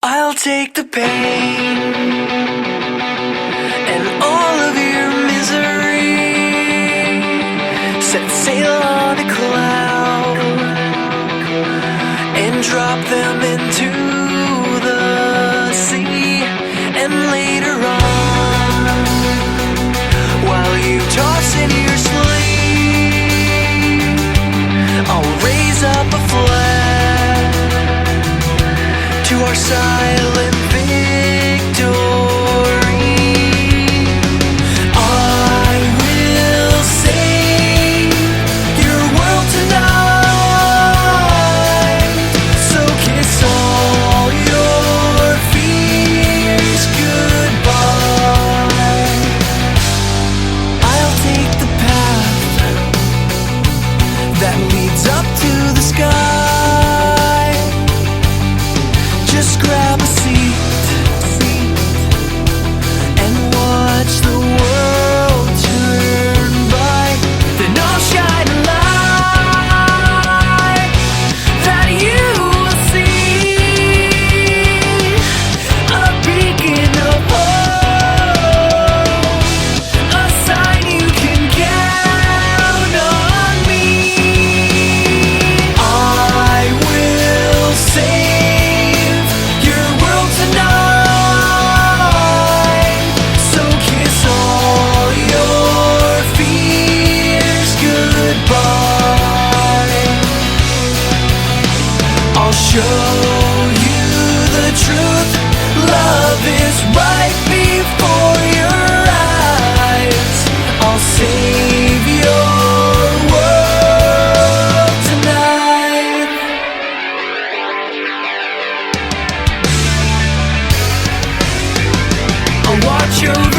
I'll take the pain and all of your misery, set sail on a cloud and drop them into the sea. And later on, while you toss in your sleep, I'll raise up a flag to our silent victory. I will save your world tonight, so kiss all your fears goodbye. I'll take the path that leads up to the sky. Just grab a seat and watch the world turn by. Then I'll shine a light that you will see, a beacon of hope, a sign you can count on me. I will save your world tonight, so kiss all your fears goodbye. I'll show you the truth. Love is right before your eyes. I'll save your world tonight. I'll watch over